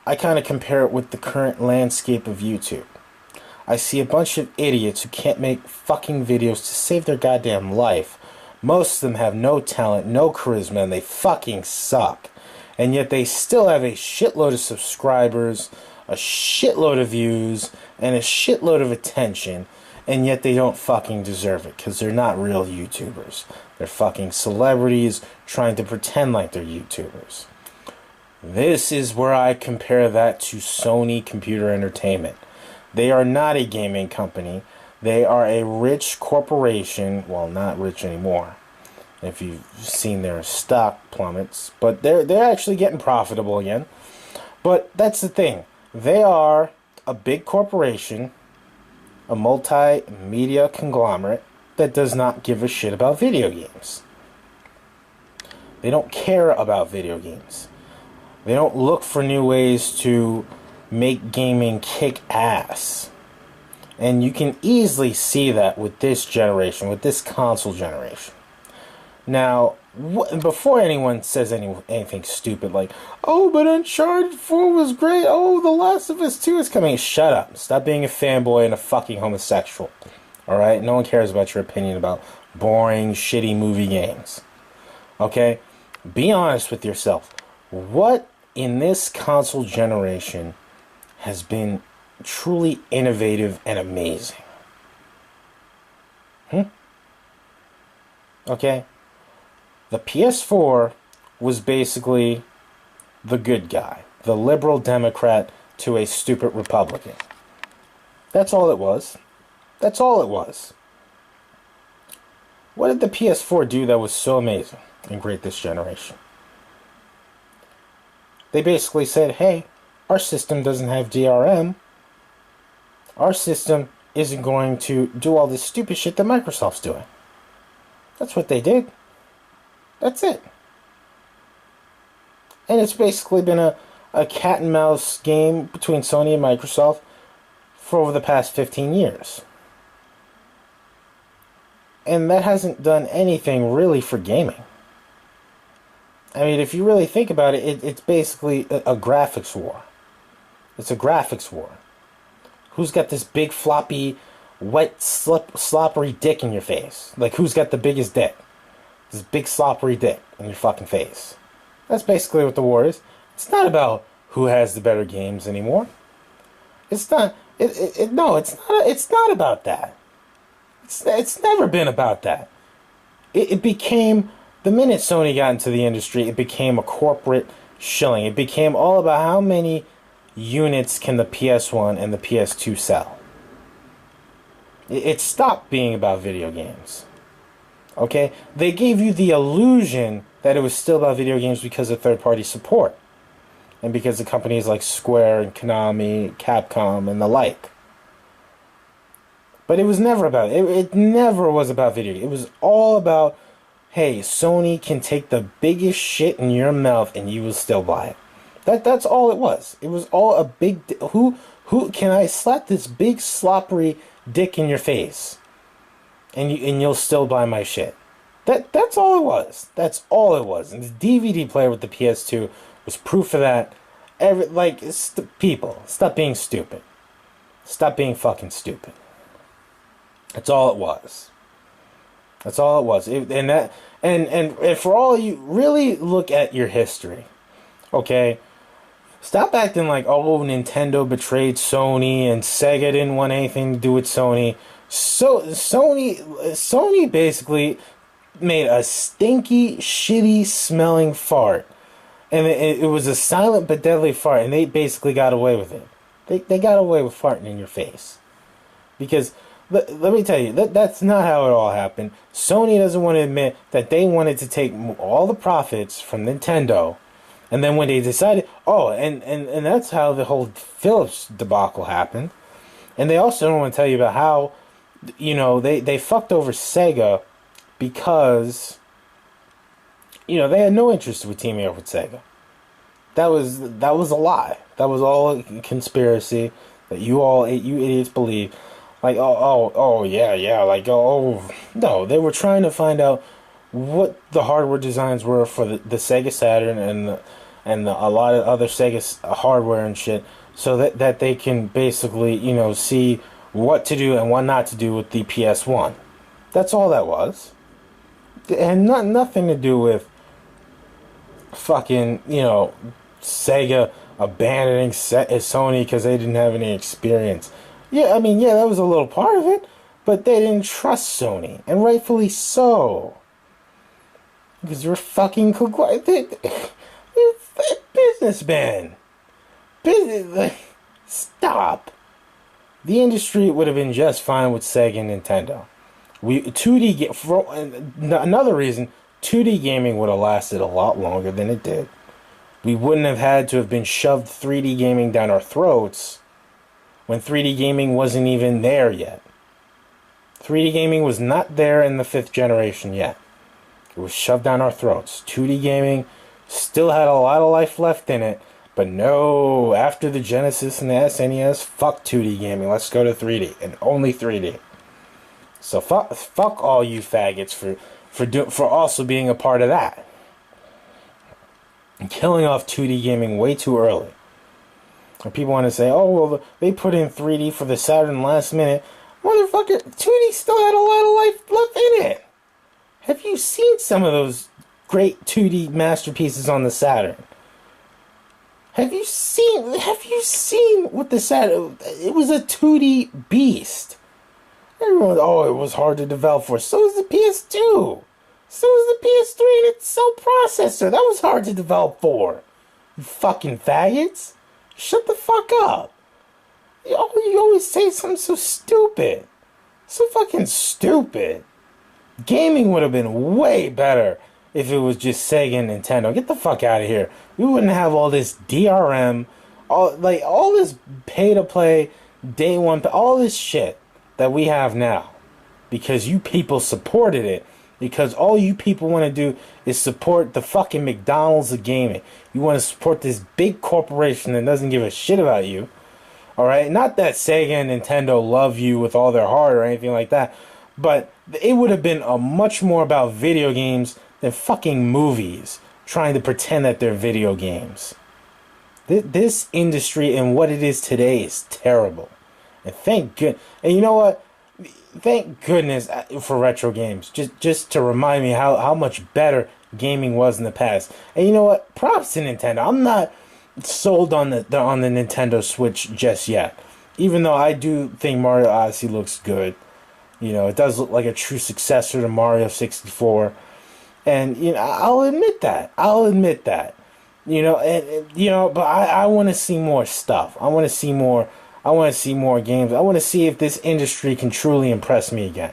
I kind of compare it with the current landscape of YouTube. I see a bunch of idiots who can't make fucking videos to save their goddamn life. Most of them have no talent, no charisma, and they fucking suck. And yet they still have a shitload of subscribers, a shitload of views, and a shitload of attention. And yet they don't fucking deserve it, because they're not real YouTubers. They're fucking celebrities trying to pretend like they're YouTubers. This is where I compare that to Sony Computer Entertainment. They are not a gaming company. They are a rich corporation. Well, not rich anymore, if you've seen their stock plummets. But they're actually getting profitable again. But that's the thing. They are a big corporation, a multimedia conglomerate that does not give a shit about video games. They don't care about video games. They don't look for new ways to make gaming kick ass. And you can easily see that with this generation, with this console generation. Now, before anyone says anything stupid like, oh, but Uncharted 4 was great, oh, The Last of Us 2 is coming, shut up. Stop being a fanboy and a fucking homosexual. Alright? No one cares about your opinion about boring, shitty movie games. Okay? Be honest with yourself. What in this console generation has been truly innovative and amazing? Okay? The PS4 was basically the good guy, the liberal Democrat to a stupid Republican. That's all it was. That's all it was. What did the PS4 do that was so amazing and great this generation? They basically said, hey, our system doesn't have DRM. Our system isn't going to do all this stupid shit that Microsoft's doing. That's what they did. That's it. And it's basically been a cat and mouse game between Sony and Microsoft for over the past 15 years. And that hasn't done anything really for gaming. I mean, if you really think about it, it's basically a graphics war. It's a graphics war. Who's got this big floppy, wet, sloppery dick in your face? Like, who's got the biggest dick? This big sloppery dick in your fucking face. That's basically what the war is. It's not about who has the better games anymore. It's not. No, it's not. It's not about that. It's never been about that. It became, the minute Sony got into the industry, it became a corporate shilling. It became all about how many units can the PS1 and the PS2 sell. It stopped being about video games. Okay? They gave you the illusion that it was still about video games because of third-party support. And because of companies like Square and Konami, Capcom, and the like. But it was never about it. It never was about video games. It was all about, hey, Sony can take the biggest shit in your mouth and you will still buy it. That's all it was. It was all a big... Who can I slap this big sloppery dick in your face? And you'll still buy my shit. That's all it was. That's all it was. And the DVD player with the PS2 was proof of that. People, stop being stupid. Stop being fucking stupid. That's all it was. That's all it was. And for all you really look at your history, okay? Stop acting like, oh, Nintendo betrayed Sony and Sega didn't want anything to do with Sony. So Sony basically made a stinky, shitty smelling fart. And it was a silent but deadly fart, and they basically got away with it. They got away with farting in your face. Because, let me tell you, that's not how it all happened. Sony doesn't want to admit that they wanted to take all the profits from Nintendo. And then when they decided, and that's how the whole Philips debacle happened. And they also don't want to tell you about how, they fucked over Sega because, they had no interest in teaming up with Sega. That was a lie. That was all a conspiracy that you idiots believe. Like, yeah, like, no, they were trying to find out what the hardware designs were for the Sega Saturn and a lot of other Sega hardware and shit, so that they can basically, see what to do and what not to do with the PS1. That's all that was. It had nothing to do with fucking, Sega abandoning Sony because they didn't have any experience. Yeah, I mean, yeah, that was a little part of it, but they didn't trust Sony, and rightfully so. Because you're fucking businessmen. Stop. The industry would have been just fine with Sega and Nintendo. For another reason, 2D gaming would have lasted a lot longer than it did. We wouldn't have had to have been shoved 3D gaming down our throats when 3D gaming wasn't even there yet. 3D gaming was not there in the 5th generation yet. It was shoved down our throats. 2D gaming still had a lot of life left in it, but no, after the Genesis and the SNES, fuck 2D gaming. Let's go to 3D, and only 3D. So fuck all you faggots for also being a part of that. And killing off 2D gaming way too early. And people want to say, oh, well, they put in 3D for the Saturn last minute. Motherfucker, 2D still had a lot of life left in it. Have you seen some of those great 2D masterpieces on the Saturn? Have you seen what the Saturn... It was a 2D beast. Everyone, it was hard to develop for. So was the PS2. So was the PS3 and its cell processor. That was hard to develop for. You fucking faggots. Shut the fuck up. You always say something so stupid. So fucking stupid. Gaming would have been way better if it was just Sega and Nintendo. Get the fuck out of here. We wouldn't have all this DRM, all this pay-to-play, day one, all this shit that we have now. Because you people supported it. Because all you people want to do is support the fucking McDonald's of gaming. You want to support this big corporation that doesn't give a shit about you. Alright? Not that Sega and Nintendo love you with all their heart or anything like that. But it would have been much more about video games than fucking movies trying to pretend that they're video games. This industry and what it is today is terrible. And and you know what? Thank goodness for retro games. Just to remind me how much better gaming was in the past. And you know what? Props to Nintendo. I'm not sold on the Nintendo Switch just yet. Even though I do think Mario Odyssey looks good. It does look like a true successor to Mario 64. And, I'll admit that. But I want to see more stuff. I want to see more games. I want to see if this industry can truly impress me again.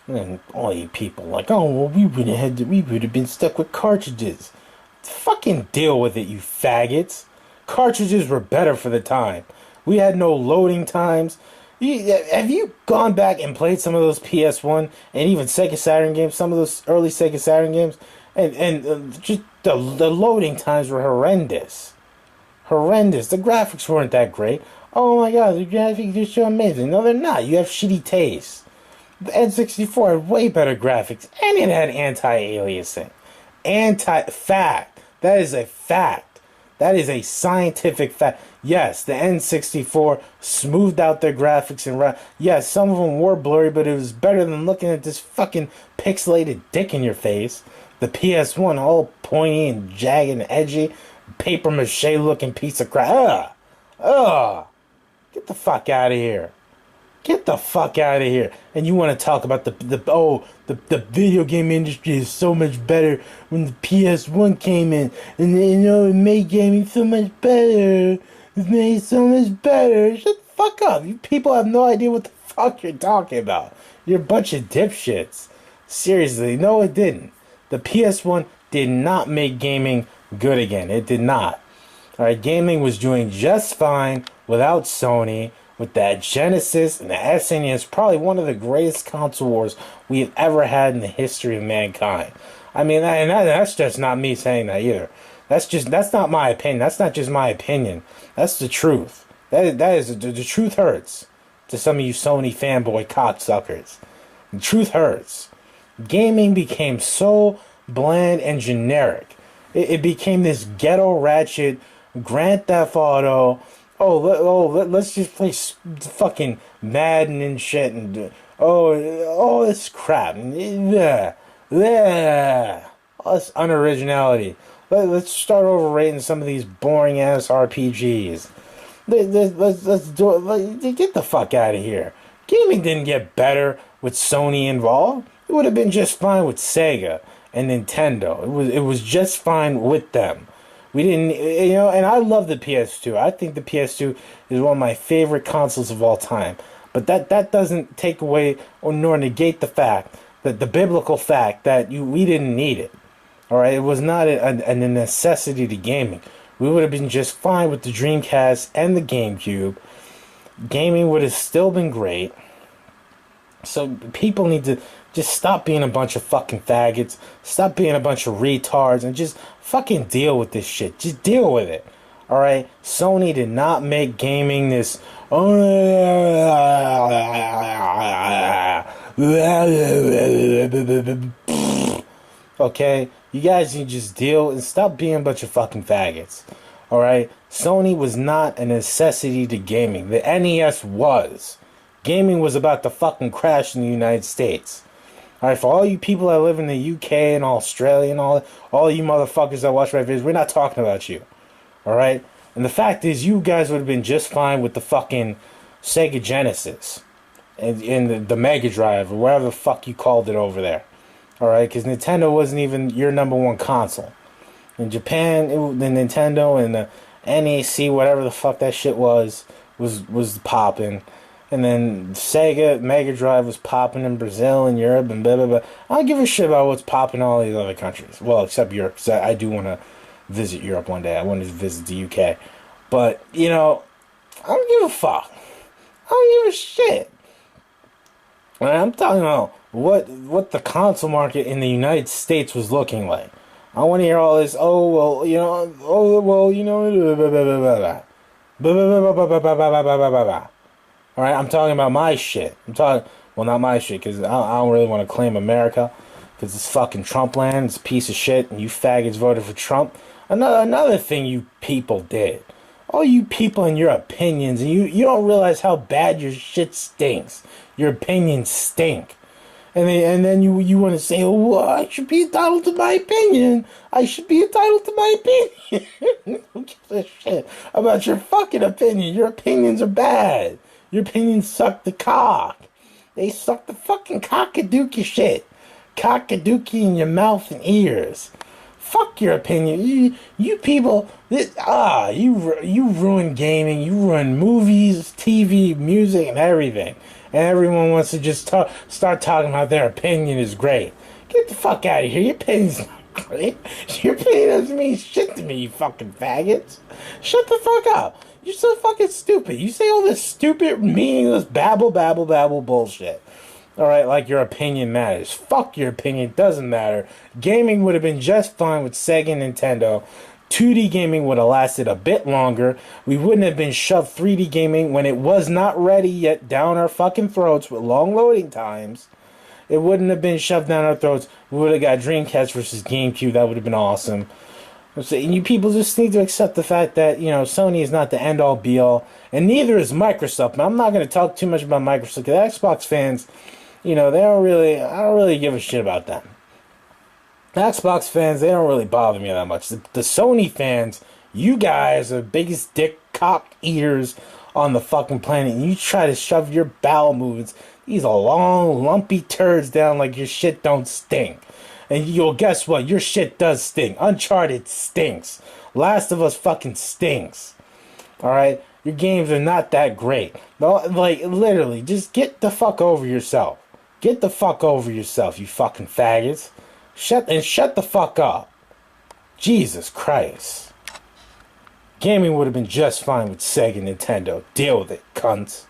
And all you people like, oh, well, we would have been stuck with cartridges. Fucking deal with it, you faggots. Cartridges were better for the time. We had no loading times. Have you gone back and played some of those PS1 and even Sega Saturn games, some of those early Sega Saturn games? And just the loading times were horrendous. Horrendous. The graphics weren't that great. Oh my god, the graphics are so amazing. No, they're not. You have shitty taste. The N64 had way better graphics, and it had anti-aliasing. Fact. That is a fact. That is a scientific fact. Yes, the N64 smoothed out their graphics and yes, some of them were blurry, but it was better than looking at this fucking pixelated dick in your face. The PS1 all pointy and jagged and edgy, paper mache looking piece of crap. Get the fuck out of here. Get the fuck out of here. And you want to talk about the video game industry is so much better when the PS1 came in. And it made gaming so much better. It made so much better. Shut the fuck up. You people have no idea what the fuck you're talking about. You're a bunch of dipshits. Seriously, no it didn't. The PS1 did not make gaming good again. It did not. Alright, gaming was doing just fine without Sony. With that Genesis and the SNES, probably one of the greatest console wars we have ever had in the history of mankind. I mean, that's just not me saying that either. That's not my opinion. That's not just my opinion. That's the truth. The truth hurts to some of you Sony fanboy cocksuckers. The truth hurts. Gaming became so bland and generic It became this ghetto ratchet Grand Theft Auto. Let's just play fucking Madden and shit and oh, this crap. Yeah, yeah. All this unoriginality. Let's start overrating some of these boring ass RPGs. Let's do it. Get the fuck out of here. Gaming didn't get better with Sony involved. It would have been just fine with Sega and Nintendo. It was just fine with them. We didn't, and I love the PS2. I think the PS2 is one of my favorite consoles of all time. But that doesn't take away or nor negate the fact that the biblical fact that we didn't need it. All right, it was not a necessity to gaming. We would have been just fine with the Dreamcast and the GameCube. Gaming would have still been great. So people need to just stop being a bunch of fucking faggots. Stop being a bunch of retards and just fucking deal with this shit. Just deal with it. All right? Sony did not make gaming this. Okay? You guys need to just deal and stop being a bunch of fucking faggots. Alright? Sony was not a necessity to gaming. The NES was. Gaming was about to fucking crash in the United States. Alright, for all you people that live in the UK and Australia and all you motherfuckers that watch my videos, we're not talking about you. Alright? And the fact is, you guys would have been just fine with the fucking Sega Genesis. And the Mega Drive, or whatever the fuck you called it over there. Alright, because Nintendo wasn't even your number one console. In Japan, the Nintendo and the NEC, whatever the fuck that shit was popping. And then Sega Mega Drive was popping in Brazil and Europe and blah, blah, blah. I don't give a shit about what's popping in all these other countries. Well, except Europe, because I do want to visit Europe one day. I want to visit the UK. But, I don't give a fuck. I don't give a shit. I'm talking about what the console market in the United States was looking like. I want to hear all this, blah, blah, blah. Alright, I'm talking about my shit. Not my shit, because I don't really want to claim America, because it's fucking Trump land, it's a piece of shit, and you faggots voted for Trump. Another thing you people did. All you people and your opinions, and you don't realize how bad your shit stinks. Your opinions stink. And then you want to say, I should be entitled to my opinion. I should be entitled to my opinion. Who gives a shit about your fucking opinion? Your opinions are bad. Your opinions suck the cock. They suck the fucking cockadookie shit. Cockadookie in your mouth and ears. Fuck your opinion. You people, you ruin gaming. You ruin movies, TV, music, and everything. And everyone wants to just start talking about their opinion is great. Get the fuck out of here. Your opinion's not great. Your opinion doesn't mean shit to me, you fucking faggots. Shut the fuck up. You're so fucking stupid. You say all this stupid, meaningless babble bullshit. Alright, like your opinion matters. Fuck your opinion. Doesn't matter. Gaming would have been just fine with Sega and Nintendo. 2D gaming would have lasted a bit longer. We wouldn't have been shoved 3D gaming when it was not ready yet down our fucking throats with long loading times. It wouldn't have been shoved down our throats. We would have got Dreamcast versus GameCube. That would have been awesome. So you people just need to accept the fact that, Sony is not the end-all, be-all. And neither is Microsoft. Now, I'm not going to talk too much about Microsoft, because Xbox fans, I don't really give a shit about them. Xbox fans, they don't really bother me that much. The Sony fans, you guys are the biggest dick cock eaters on the fucking planet. And you try to shove your bowel movements, these are long, lumpy turds down like your shit don't stink. And guess what? Your shit does stink. Uncharted stinks. Last of Us fucking stinks. Alright? Your games are not that great. Like, literally, just get the fuck over yourself. Get the fuck over yourself, you fucking faggots. Shut the fuck up. Jesus Christ. Gaming would have been just fine with Sega and Nintendo. Deal with it, cunts.